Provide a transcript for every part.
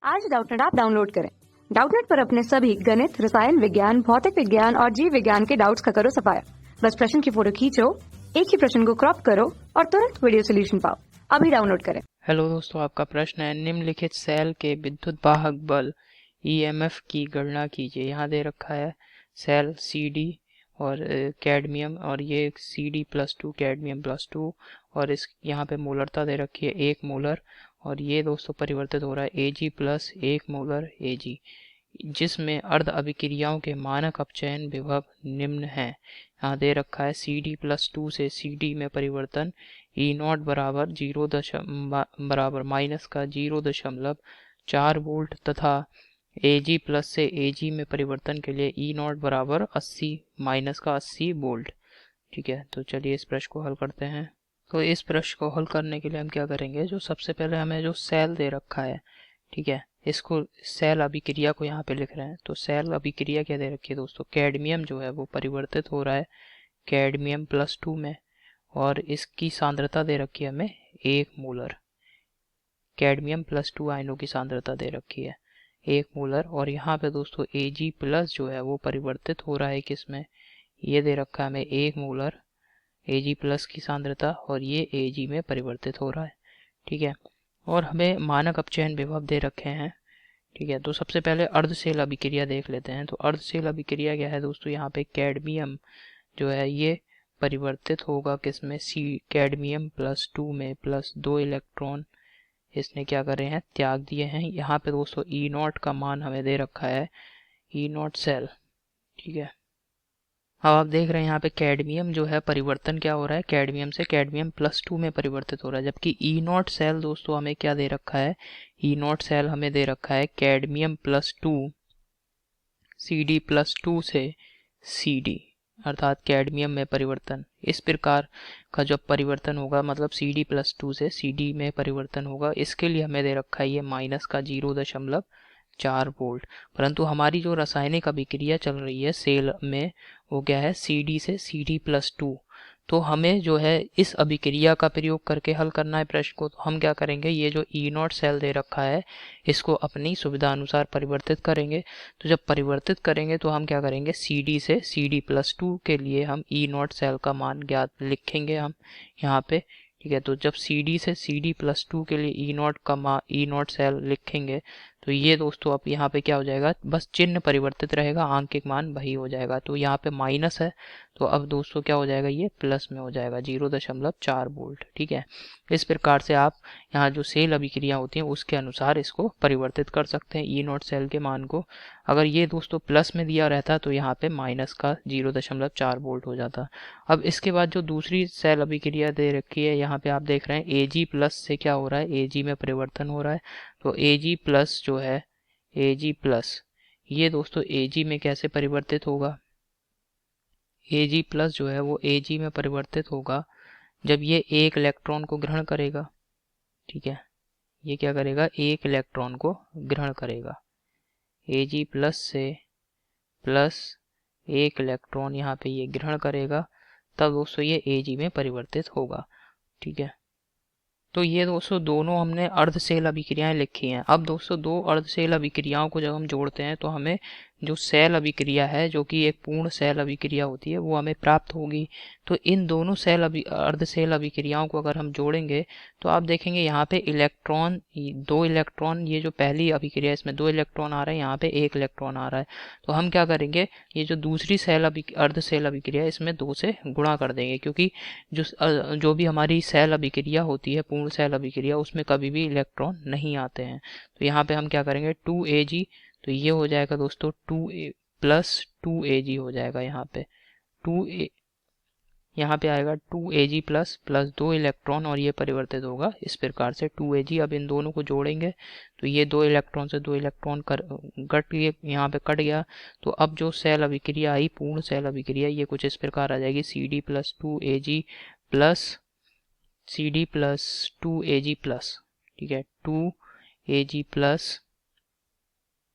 आज Doubtnut app download करें। Doubtnut पर अपने सभी गणित, रसायन विज्ञान, भौतिक विज्ञान और जीव विज्ञान के डाउट्स का करो सफाया। बस प्रश्न की फोटो खींचो, एक ही प्रश्न को क्रॉप करो और तुरंत वीडियो सोल्यूशन पाओ। अभी डाउनलोड करें। हेलो दोस्तों, आपका प्रश्न है निम्नलिखित सेल के विद्युत वाहक बल ईएमएफ की गणना कीजिए। यहाँ दे रखा है सेल CD और कैडमियम, और ये CD+2 कैडमियम+2, और इस यहाँ पे मोलरता दे रखी है 1 मोलर, और ये दोस्तों परिवर्तित हो रहा है Ag+1 मोलर Ag, जिसमें अर्ध अभिक्रियाओं के मानक अपचयन विभव निम्न हैं। यहाँ दे रखा है CD+2 से CD में परिवर्तन E0 बराबर बराबर -0.4 वोल्ट तथा Ag प्लस से Ag में परिवर्तन के लिए E0 बराबर 80 वोल्ट। ठीक है, तो चलिए इस प्रश्न को हल करते हैं। तो इस प्रश्न को हल करने के लिए हम क्या करेंगे, जो सबसे पहले हमें जो सेल दे रखा है, ठीक है, इसको सेल अभिक्रिया को यहाँ पे लिख रहे हैं। तो सेल अभिक्रिया क्या दे रखी है दोस्तों, कैडमियम जो है वो परिवर्तित हो रहा है कैडमियम+2 में, और इसकी सांद्रता दे रखी है हमें 1 मोलर। कैडमियम+2 आयनों की सांद्रता दे रखी है 1 मोलर, और यहाँ पे दोस्तों Ag+ जो है वो परिवर्तित हो रहा है किसमें, ये दे रखा है हमें 1 मोलर Ag+ की सांद्रता, और ये Ag में परिवर्तित हो रहा है। ठीक है, और हमें मानक अपचयन विभव दे रखे हैं। ठीक है, तो सबसे पहले अर्धसेल अभिक्रिया देख लेते हैं। तो अर्धसेल अभिक्रिया क्या है दोस्तों, यहाँ पे कैडमियम जो है ये परिवर्तित होगा किसमें, कैडमियम+2 में, प्लस 2 इलेक्ट्रॉन इसने क्या करे हैं, त्याग दिए हैं। यहाँ पे दोस्तों E0 का मान हमें दे रखा है E0 सेल। ठीक है, अब आप देख रहे हैं यहाँ पे कैडमियम जो है परिवर्तन क्या हो रहा है, कैडमियम से कैडमियम+2 में परिवर्तित हो रहा है, जबकि E0 सेल दोस्तों हमें क्या दे रखा है, E0 सेल हमें दे रखा है कैडमियम+2 CD+2 से CD, अर्थात कैडमियम में परिवर्तन। इस प्रकार का जब परिवर्तन होगा, मतलब CD+2 से CD में परिवर्तन होगा, इसके लिए हमें दे रखा है ये -0.4 वोल्ट। परंतु हमारी जो रासायनिक अभिक्रिया चल रही है सेल में, वो क्या है, CD से CD+2। तो हमें जो है इस अभिक्रिया का प्रयोग करके हल करना है प्रश्न को। तो हम क्या करेंगे, ये जो E0 सेल दे रखा है इसको अपनी सुविधा अनुसार परिवर्तित करेंगे। तो जब परिवर्तित करेंगे तो हम क्या करेंगे, CD से CD+2 के लिए हम E0 सेल का मान ज्ञात लिखेंगे हम यहाँ पे। ठीक है, तो जब CD से CD+2 के लिए E0 सेल लिखेंगे, तो ये दोस्तों अब यहाँ पे क्या हो जाएगा, बस चिन्ह परिवर्तित रहेगा, आंकिक मान वही हो जाएगा। तो यहाँ पे माइनस है, तो अब दोस्तों क्या हो जाएगा, ये प्लस में हो जाएगा 0.4 वोल्ट। ठीक है, इस प्रकार से आप यहाँ जो सेल अभिक्रिया होती हैं उसके अनुसार इसको परिवर्तित कर सकते हैं E0 सेल के मान को। अगर ये दोस्तों प्लस में दिया रहता तो यहाँ पे माइनस का 0.4 वोल्ट हो जाता। अब इसके बाद जो दूसरी सेल अभिक्रिया दे रखी है, यहाँ पे आप देख रहे हैं Ag+ से क्या हो रहा है, Ag में परिवर्तन हो रहा है। तो Ag+ जो है, Ag+ ये दोस्तों Ag में कैसे परिवर्तित होगा, Ag+ जो है वो Ag में परिवर्तित होगा जब ये एक इलेक्ट्रॉन को ग्रहण करेगा। ठीक है, ये क्या करेगा, एक इलेक्ट्रॉन को ग्रहण करेगा। Ag+ से प्लस एक इलेक्ट्रॉन यहाँ पे ये ग्रहण करेगा, तब दोस्तों ये Ag में परिवर्तित होगा। ठीक है, तो ये दोस्तों दोनों हमने अर्धसेल अभिक्रियाएं लिखी हैं। अब दोस्तों दो अर्धसेल अभिक्रियाओं को जब हम जोड़ते हैं तो हमें जो सेल अभिक्रिया है, जो कि एक पूर्ण सेल अभिक्रिया होती है, वो हमें प्राप्त होगी। तो इन दोनों अर्धसेल अभिक्रियाओं को अगर हम जोड़ेंगे तो आप देखेंगे यहाँ पे इलेक्ट्रॉन, 2 इलेक्ट्रॉन, ये जो पहली अभिक्रिया इसमें 2 इलेक्ट्रॉन आ रहे हैं, यहाँ पे 1 इलेक्ट्रॉन आ रहा है। तो हम क्या करेंगे, ये जो दूसरी अर्धसेल अभिक्रिया इसमें 2 से गुणा कर देंगे, क्योंकि जो भी हमारी सेल अभिक्रिया होती है, पूर्ण सेल अभिक्रिया, उसमें कभी भी इलेक्ट्रॉन नहीं आते हैं। तो यहाँ पे हम क्या करेंगे, 2Ag, तो ये हो जाएगा दोस्तों 2 + 2Ag हो जाएगा। यहाँ पे 2 यहाँ पे आएगा 2Ag प्लस 2 इलेक्ट्रॉन, और ये परिवर्तित होगा इस प्रकार से 2Ag। अब इन दोनों को जोड़ेंगे तो ये 2 इलेक्ट्रॉन से 2 इलेक्ट्रॉन यहाँ पे कट गया। तो अब जो सेल अभिक्रिया आई, पूर्ण सेल अभिक्रिया, ये कुछ इस प्रकार आ जाएगी, CD+2Ag प्लस CD+2Ag प्लस। ठीक है, 2Ag प्लस,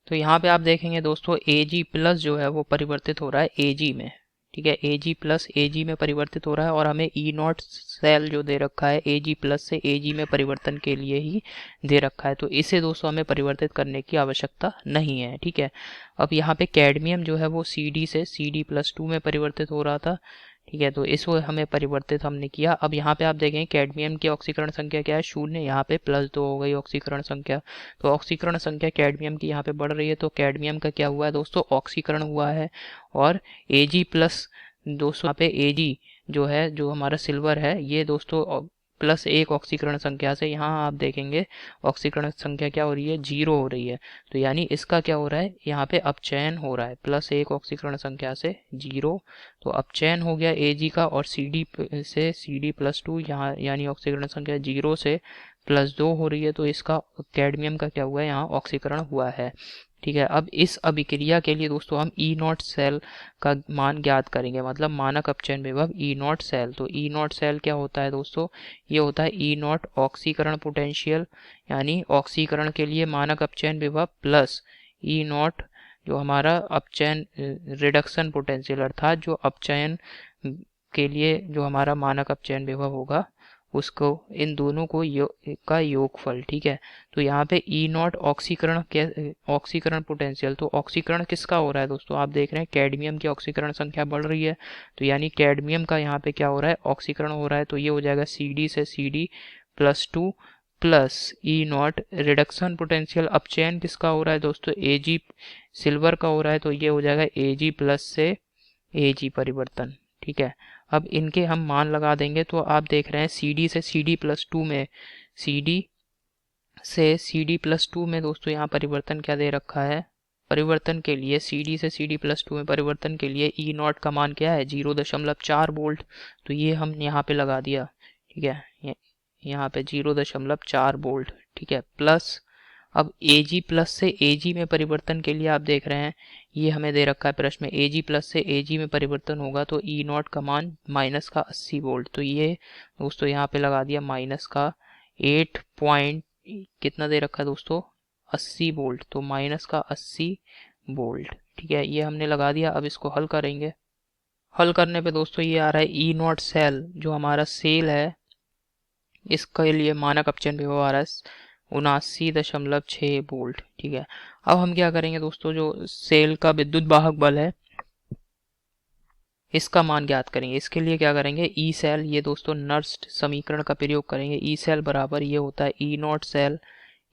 तो यहाँ पे आप देखेंगे दोस्तों Ag+ जो है वो परिवर्तित हो रहा है Ag में। ठीक है, Ag प्लस Ag में परिवर्तित हो रहा है और हमें ई नॉट सेल जो दे रखा है Ag प्लस से Ag में परिवर्तन के लिए ही दे रखा है, तो इसे दोस्तों हमें परिवर्तित करने की आवश्यकता नहीं है। ठीक है, अब यहाँ पे कैडमियम जो है वो Cd से Cd+2 में परिवर्तित हो रहा था। ठीक है, तो इसको हमें परिवर्तित हमने किया। अब यहाँ पे आप देखें कैडमियम की ऑक्सीकरण संख्या क्या है, 0, यहाँ पे +2 हो गई ऑक्सीकरण संख्या। तो ऑक्सीकरण संख्या कैडमियम की यहाँ पे बढ़ रही है, तो कैडमियम का क्या हुआ है दोस्तों, ऑक्सीकरण हुआ है। और Ag प्लस दोस्तों यहाँ पे Ag जो है, जो हमारा सिल्वर है, ये दोस्तों +1 ऑक्सीकरण संख्या से यहाँ आप देखेंगे ऑक्सीकरण संख्या क्या हो रही है, 0 हो रही है। तो यानी इसका क्या हो रहा है, यहाँ पे अपचयन हो रहा है, +1 ऑक्सीकरण संख्या से 0, तो अपचयन हो गया Ag का। और Cd से Cd+2 यहाँ यानी ऑक्सीकरण संख्या 0 से +2 हो रही है, तो इसका कैडमियम का क्या हुआ है, यहाँ ऑक्सीकरण हुआ है। ठीक है, अब इस अभिक्रिया के लिए दोस्तों हम ई नॉट सेल का मान ज्ञात करेंगे, मतलब मानक अपचयन विभव ई नॉट सेल। तो ई नॉट सेल क्या होता है दोस्तों, ये होता है ई नॉट ऑक्सीकरण पोटेंशियल, यानी ऑक्सीकरण के लिए मानक अपचयन विभव प्लस ई नॉट जो हमारा अपचयन रिडक्शन पोटेंशियल, अर्थात जो अपचयन के लिए जो हमारा मानक अपचयन विभव होगा उसको, इन दोनों को का योगफल। ठीक है, तो यहाँ पे ई नॉट ऑक्सीकरण पोटेंशियल, तो ऑक्सीकरण किसका हो रहा है दोस्तों, आप देख रहे हैं कैडमियम की ऑक्सीकरण संख्या बढ़ रही है, तो यानी कैडमियम का यहाँ पे क्या हो रहा है, ऑक्सीकरण हो रहा है। तो ये हो जाएगा Cd से Cd+2 plus e naught reduction potential, अपचयन किसका हो रहा है दोस्तों, Ag सिल्वर का हो रहा है, तो ये हो जाएगा Ag प्लस से Ag परिवर्तन। ठीक है, अब इनके हम मान लगा देंगे, तो आप देख रहे हैं Cd से Cd+2 में, Cd से Cd+2 में दोस्तों यहाँ परिवर्तन क्या दे रखा है, परिवर्तन के लिए Cd से Cd+2 में परिवर्तन के लिए ई नॉट का मान क्या है, 0.4 वोल्ट, तो ये हम यहाँ पे लगा दिया। ठीक है, यहाँ पे 0.4 वोल्ट। ठीक है, प्लस अब Ag प्लस से Ag में परिवर्तन के लिए आप देख रहे हैं, ये हमें दे रखा है प्रश्न में, Ag प्लस से Ag में परिवर्तन होगा तो ई नॉट का मान माइनस का 80 वोल्ट, तो ये दोस्तों यहाँ पे लगा दिया माइनस का 8 पॉइंट कितना दे रखा है दोस्तों, 80 वोल्ट, तो माइनस का 80 वोल्ट। ठीक है, ये हमने लगा दिया। अब इसको हल करेंगे, हल करने पे दोस्तों ये आ रहा है ई नॉट सेल जो हमारा सेल है, इसके लिए मानक अपचयन विभव आ रहा है 79.6 वोल्ट। ठीक है, अब हम क्या करेंगे दोस्तों, जो सेल का विद्युत वाहक बल है इसका मान ज्ञात करेंगे। इसके लिए क्या करेंगे, ई सेल, ये दोस्तों नर्स्ट समीकरण का प्रयोग करेंगे। ई सेल बराबर ये होता है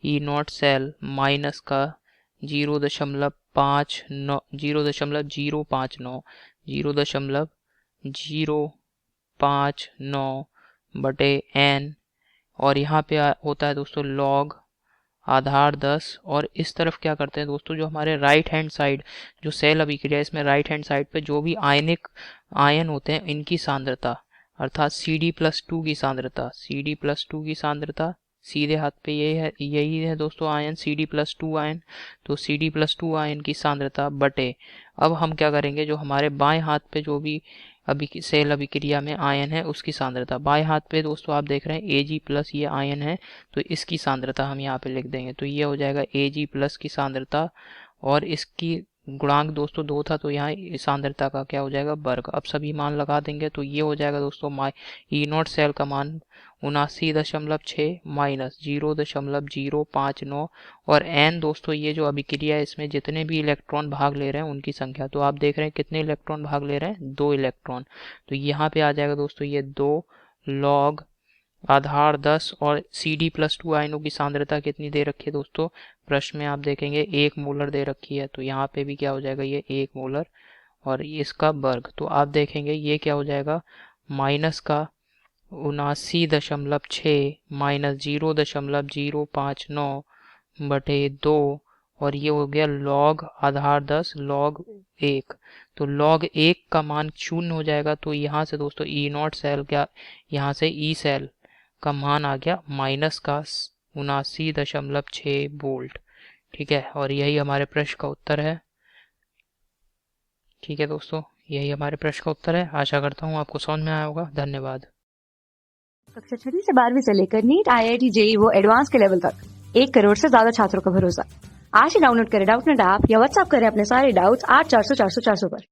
ई नॉट सेल माइनस का 0.059 बटे n, और यहाँ पे होता है दोस्तों लॉग आधार 10, और इस तरफ क्या करते हैं दोस्तों, जो हमारे राइट हैंड साइड जो सेल अभिक्रिया है इसमें राइट हैंड साइड पे जो भी आयनिक आयन होते हैं इनकी सांद्रता, अर्थात Cd+2 की सांद्रता, Cd+2 की सांद्रता सीधे हाथ पे यही है दोस्तों आयन Cd+2 आयन, तो Cd+2 आयन की सांद्रता बटे, अब हम क्या करेंगे, जो हमारे बाएं हाथ पे जो भी सेल अभिक्रिया में आयन है उसकी सांद्रता, बाएं हाथ पे दोस्तों आप देख रहे हैं Ag प्लस ये आयन है, तो इसकी सांद्रता हम यहाँ पे लिख देंगे, तो ये हो जाएगा Ag प्लस की सांद्रता, और इसकी गुणांक दोस्तों 2 था, तो यहाँ सांद्रता का क्या हो जाएगा, वर्ग। अब सभी मान लगा देंगे, तो ये हो जाएगा दोस्तों ई नॉट सेल का मान 79.6 माइनस 0.059, और n दोस्तों ये जो अभिक्रिया है इसमें जितने भी इलेक्ट्रॉन भाग ले रहे हैं उनकी संख्या, तो आप देख रहे हैं कितने इलेक्ट्रॉन भाग ले रहे हैं, 2 इलेक्ट्रॉन, तो यहाँ पे आ जाएगा दोस्तों ये 2 लॉग आधार 10, और Cd+2 आयनों की सांद्रता कितनी दे रखी है दोस्तों, प्रश्न में आप देखेंगे 1 मोलर दे रखी है, तो यहाँ पे भी क्या हो जाएगा, ये 1 मोलर और इसका वर्ग, तो आप देखेंगे ये क्या हो जाएगा, माइनस का 79.6 माइनस 0.059 बटे 2, और ये हो गया लॉग आधार 10 लॉग 1, तो लॉग 1 का मान 0 हो जाएगा, तो यहाँ से दोस्तों ई नॉट सेल क्या, यहाँ से ई सेल का मान आ गया माइनस का 79.6 वोल्ट। ठीक है, और यही हमारे प्रश्न का उत्तर है। ठीक है दोस्तों, यही हमारे प्रश्न का उत्तर है। आशा करता हूँ आपको समझ में आया होगा। धन्यवाद। कक्षा 6 से 12वीं से लेकर नीट, IIT, JEE वो एडवांस के लेवल तक 1 करोड़ से ज्यादा छात्रों का भरोसा। आज ही डाउनलोड करें डाउटनेट ऐप या व्हाट्सएप करें अपने सारे डाउट्स 8400 400 400 पर।